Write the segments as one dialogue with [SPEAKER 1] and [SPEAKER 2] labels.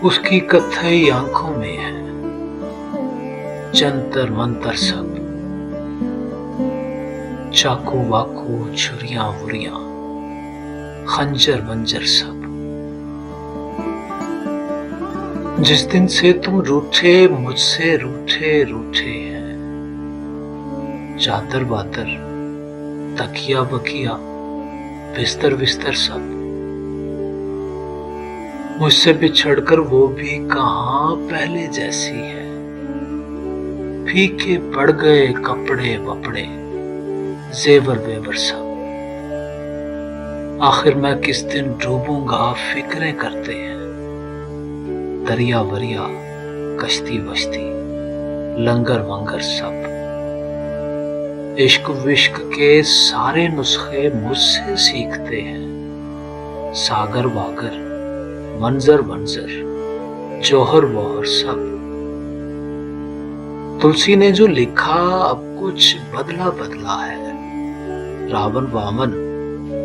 [SPEAKER 1] उसकी कत्थई आंखों में है जंतर मंतर सब, चाकू वाकू छुरियां वुरियां खंजर बंजर सब। जिस दिन से तुम रूठे मुझसे रूठे रूठे हैं, चादर बादर तकिया बकिया बिस्तर बिस्तर सब। मुझसे बिछड़कर वो भी कहां पहले जैसी है, फीके पड़ गए कपड़े वपड़े जेवर वेवर सब। आखिर मैं किस दिन डूबूंगा फिक्रें करते हैं, दरिया वरिया कश्ती बश्ती लंगर वंगर सब। इश्क विश्क के सारे नुस्खे मुझसे सीखते हैं, सागर वागर मंजर बंजर जौहर वौहर सब। तुलसी ने जो लिखा अब कुछ बदला बदला है, रावण वामन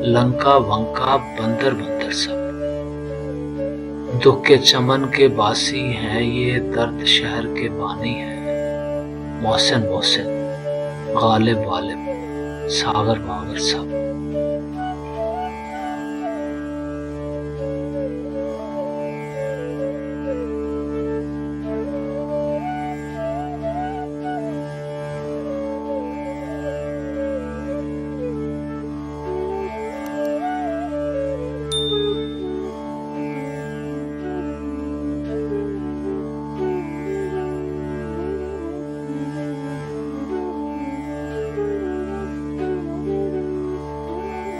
[SPEAKER 1] लंका वंका बंदर बंदर सब। दुख के चमन के बासी हैं ये, दर्द शहर के बानी है, मोहसिन मोहसिन गालिब वालिब सागर वागर सब।